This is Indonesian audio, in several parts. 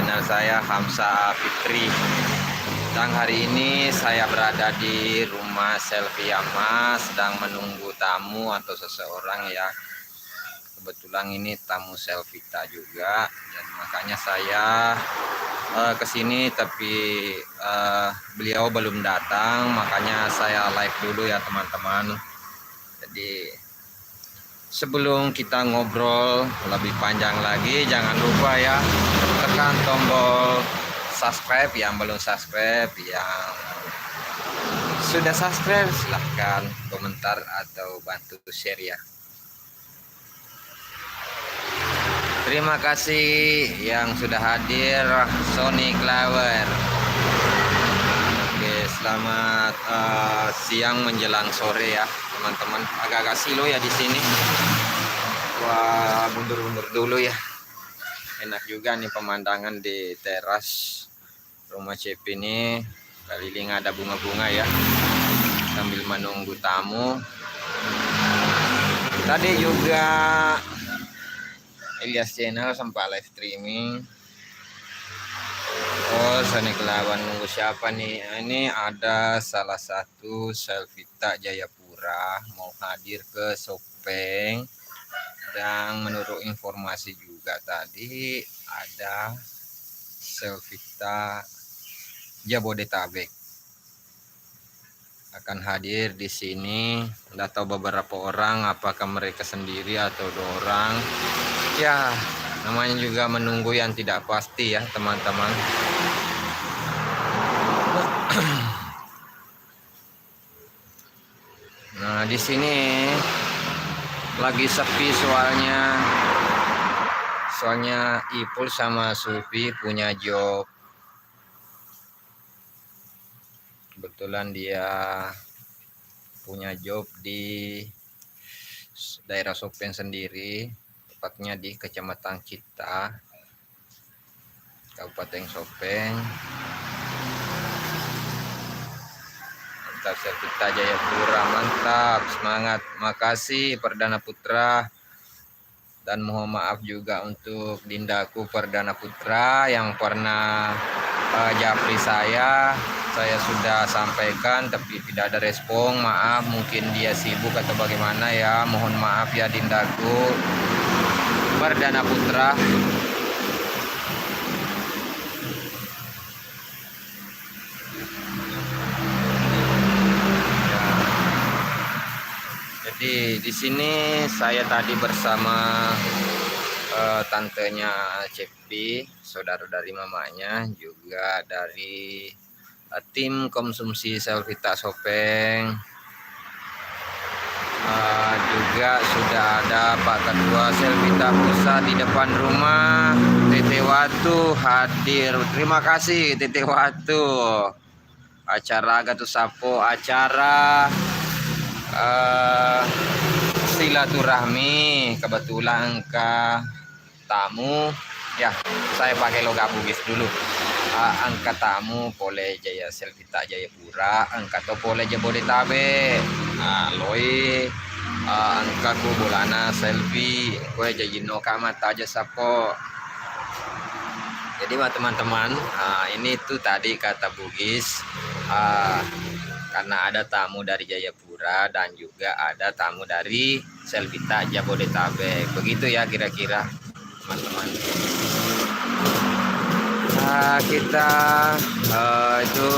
channel saya Hamsa Fitri. Dan hari ini saya berada di rumah Selvi Yama, sedang menunggu tamu atau seseorang ya. Kebetulan ini tamu Selvita juga, dan makanya saya kesini, tapi beliau belum datang, makanya saya live dulu ya teman-teman. Jadi sebelum kita ngobrol lebih panjang lagi, jangan lupa ya tekan tombol subscribe. Yang belum subscribe, yang sudah subscribe silahkan komentar atau bantu share ya. Terima kasih yang sudah hadir. Sony Clover. Oke, selamat siang menjelang sore ya teman-teman. Agak-agak silo ya di sini. Wah, mundur-mundur dulu ya. Enak juga nih pemandangan di teras rumah CP ini. Keliling ada bunga-bunga ya. Sambil menunggu tamu. Tadi juga Ilyas Channel sempat live streaming. Oh, Sony Kelawan nunggu siapa nih? Ini ada salah satu Selvita Jayapura mau hadir ke Sopeng. Dan menurut informasi juga tadi ada Selvita Jabodetabek akan hadir di sini. Nggak tahu beberapa orang, apakah mereka sendiri atau 2 orang. Ya, namanya juga menunggu yang tidak pasti ya teman-teman. Nah, di sini lagi sepi soalnya Ipul sama Sufi punya job. Kebetulan dia punya job di daerah Sopeng sendiri, tepatnya di Kecamatan Cita, Kabupaten Sopeng. Mantap Selvita Jayapura, mantap, semangat. Makasih Perdana Putra. Dan mohon maaf juga untuk Dindaku Perdana Putra yang pernah japri saya sudah sampaikan tapi tidak ada respon. Maaf, mungkin dia sibuk atau bagaimana ya. Mohon maaf ya Dindaku Perdana Putra. Jadi di sini saya tadi bersama tantenya Cepi, saudara dari mamanya, juga dari tim konsumsi Selvita Sopeng. Juga sudah ada Pak Ketua Selvita Pusat di depan rumah. Tete Watu hadir. Terima kasih Tete Watu. Acara Gatus Sapo, acara silaturahmi, kebetulan ke tamu ya. Saya pakai logo Bugis dulu. Angkat tamu Pole Jaya Selvita Jayapura, angkat Pole Jabodetabek, loi angka ku bulana selfie kue jajino kamat aja sapo. Jadi teman-teman, ini tuh tadi kata Bugis, karena ada tamu dari Jayapura dan juga ada tamu dari Selvita Jabodetabek. Begitu ya kira-kira teman-teman. Kita itu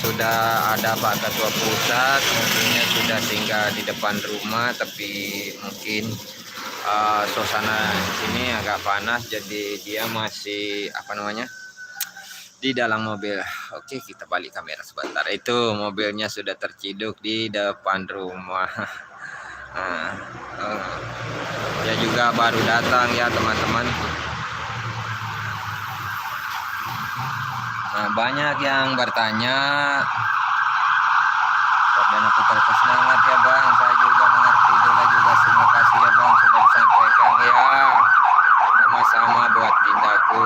sudah ada Pak Ketua Pusat, mobilnya sudah singgah di depan rumah, tapi mungkin suasana sini agak panas, jadi dia masih di dalam mobil. Oke, kita balik kamera sebentar. Itu mobilnya sudah terciduk di depan rumah. Dia juga baru datang ya teman-teman. Nah, banyak yang bertanya, Perdana Putra semangat ya Bang. Saya juga mengerti, Dola juga terima kasih ya Bang sudah disampaikan ya. Sama-sama buat Dindaku.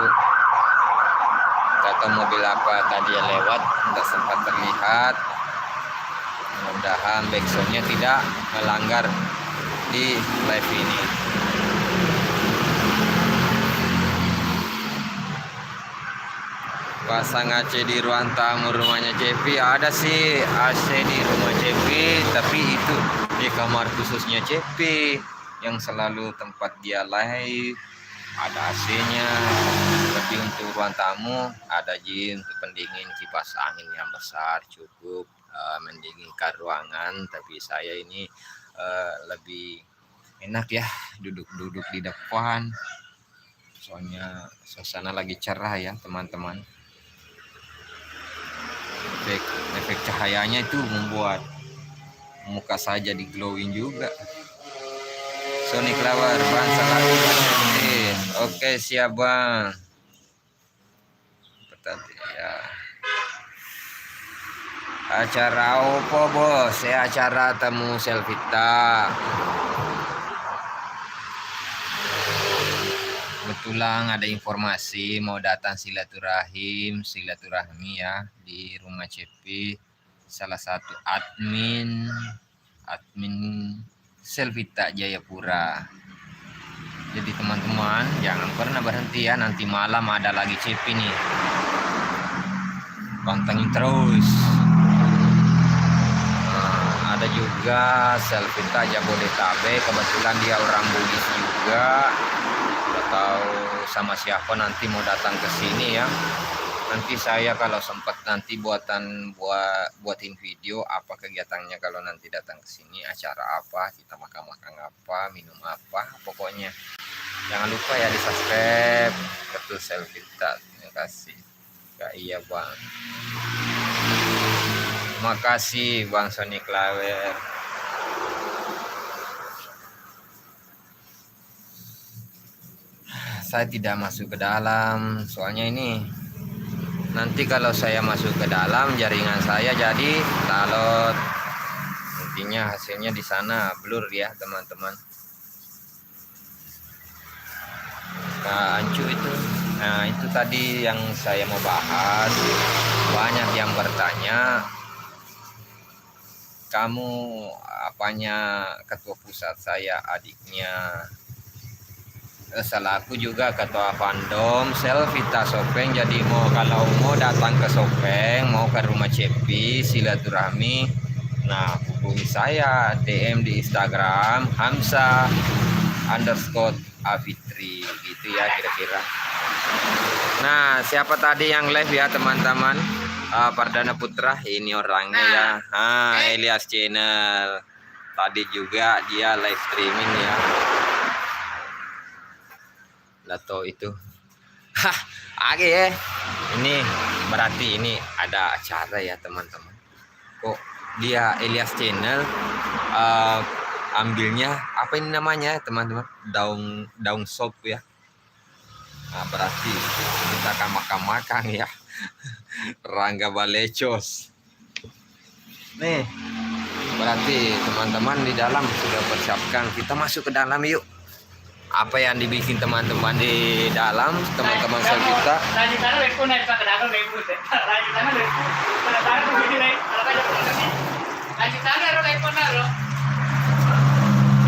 Atau mobil apa tadi yang lewat tidak sempat terlihat. Mudah-mudahan backsoundnya tidak melanggar di live ini. Pasang AC di ruang tamu rumahnya Cepi. Ada sih AC di rumah Cepi, tapi itu di kamar khususnya Cepi yang selalu tempat dia live. Ada AC-nya. Tapi untuk ruang tamu ada jin untuk pendingin, kipas angin yang besar cukup mendinginkan ruangan. Tapi saya ini lebih enak ya duduk-duduk di depan. Soalnya suasana lagi cerah ya teman-teman. Efek cahayanya itu membuat muka saya jadi glowing juga. Sonic Lover bang, selalu bantuin. Oke siap bang. Tadi ya. Acara apa bos? Ya acara temu Selvita. Kebetulan ada informasi mau datang silaturahmi ya di rumah Cepi, salah satu admin Selvita Jayapura. Jadi teman-teman jangan pernah berhenti ya, nanti malam ada lagi Cepi nih, pantengin terus. Ada juga Selvita Jabodetabek, kebetulan dia orang Bugis juga. Tahu sama siapa nanti mau datang ke sini ya. Nanti saya kalau sempat nanti buatin video apa kegiatannya kalau nanti datang ke sini, acara apa, kita makan apa, minum apa, pokoknya jangan lupa ya di subscribe betul Selvita. Terima kasih. Iya bang. Makasih bang Sonic Lover. Saya tidak masuk ke dalam, soalnya ini nanti kalau saya masuk ke dalam jaringan saya jadi talot, intinya hasilnya di sana blur ya teman-teman. Nah ancu itu, nah itu tadi yang saya mau bahas. Banyak yang bertanya, kamu apanya ketua pusat, saya adiknya. Selaku juga ketua fandom Selvita Sopeng. Jadi kalau mau datang ke Sopeng, mau ke rumah Cepi silaturahmi, nah hubungi saya DM di Instagram Hamsa_Afitri gitu ya kira-kira. Nah siapa tadi yang live ya teman-teman? Pardana Putra ini orangnya ya. Elias Channel tadi juga dia live streaming ya. Atau itu oke ya, ini berarti ini ada acara ya teman-teman. Kok dia Elias Channel ambilnya apa ini namanya teman-teman, daun sop ya. Nah berarti kita akan makan ya. Rangga Balecos nih, berarti teman-teman di dalam sudah persiapkan, kita masuk ke dalam yuk. Apa yang dibikin teman-teman di dalam, teman-teman Selvita.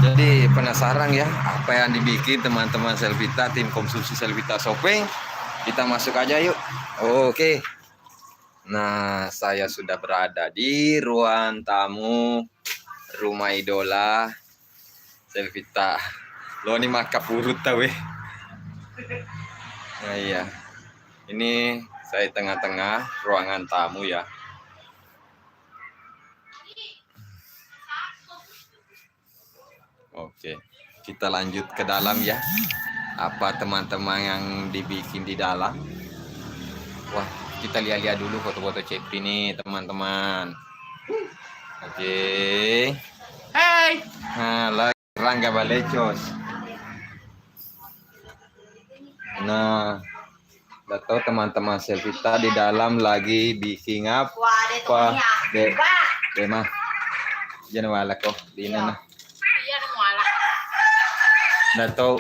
Jadi penasaran ya apa yang dibikin teman-teman Selvita, tim konsumsi Selvita Sopeng. Kita masuk aja yuk. Oke. Nah saya sudah berada di ruang tamu rumah idola Selvita. Lo ini maka purut tahu. Nah iya, ini saya tengah-tengah ruangan tamu ya. Oke, kita lanjut ke dalam ya. Apa teman-teman yang dibikin di dalam? Wah, kita lihat-lihat dulu foto-foto Cepi nih teman-teman. Oke. Hai. Nah, Rangga Balecos. Nah, udah tahu teman-teman Selvita di dalam lagi bikin apa? Deh mah. Jangan wala kok di mana. Iya, wala. Udah tahu.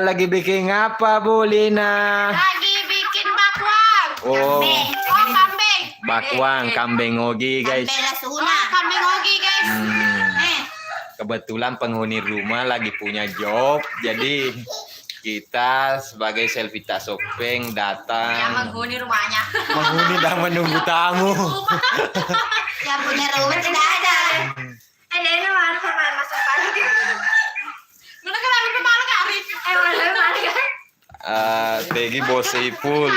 Lagi bikin apa Bu Lina? Lagi bikin bakwang. Oh. Kambing. Bakwang, kambing ogi guys. Kambing ogi guys. Kebetulan penghuni rumah lagi punya job, jadi kita sebagai Selvita Sopeng Yang datang menghuni rumahnya. menghuni dan menunggu tamu. Yang punya rumah tidak ada. Ada ini mana pemain masak pagi. Mana kan ada pemain kari. Mana mana kan? Tegi Bos Ipul.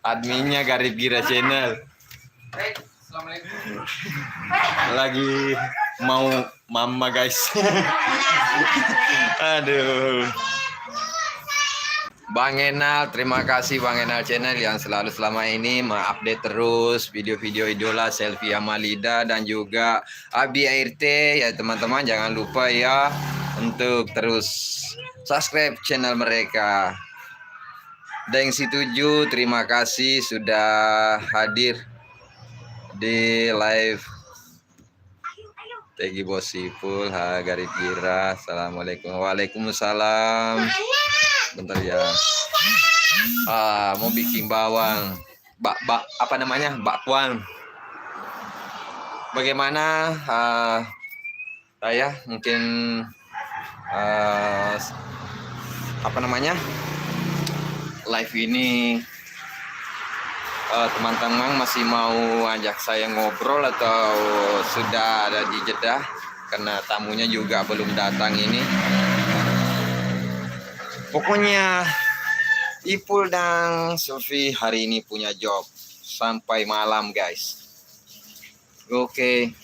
Adminnya Garib Gira Channel. Lagi mau mama guys. Aduh. Bang Enal, terima kasih Bang Enal Channel yang selalu selama ini mengupdate terus video-video idola Selfie Amalida dan juga Abi ART ya teman-teman, jangan lupa ya untuk terus subscribe channel mereka. Deng Situju, terima kasih sudah hadir di live Tegi Bosipul, Garib Gira. Assalamualaikum. Waalaikumsalam. Bentar ya. Mau bikin bawang. Apa namanya? Bakwan. Bagaimana saya mungkin apa namanya? Live ini teman-teman masih mau ajak saya ngobrol atau sudah ada di Jeddah karena tamunya juga belum datang ini. Pokoknya Ipul dan Selfie hari ini punya job sampai malam guys. Oke.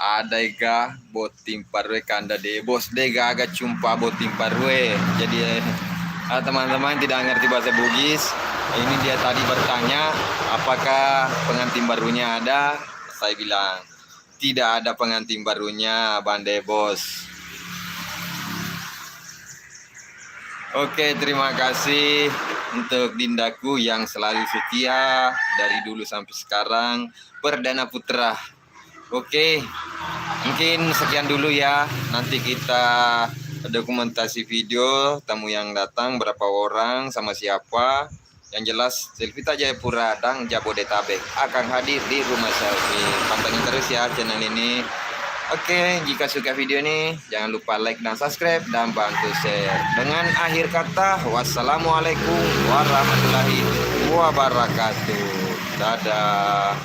Ada ga botim parwe kanda de bos dega agak jumpa botim parwe. Jadi teman-teman tidak ngerti bahasa Bugis. Ini dia tadi bertanya apakah pengantin barunya ada. Saya bilang tidak ada pengantin barunya Bande Bos. Oke, terima kasih untuk Dindaku yang selalu setia dari dulu sampai sekarang. Perdana Putra. Oke, mungkin sekian dulu ya. Nanti kita dokumentasi video tamu yang datang, berapa orang, sama siapa. Yang jelas Selvita Jayapura dan Jabodetabek akan hadir di Rumah Selfie. Pantengin terus ya channel ini. Oke, jika suka video ini jangan lupa like dan subscribe dan bantu share. Dengan akhir kata, wassalamualaikum warahmatullahi wabarakatuh. Dadah.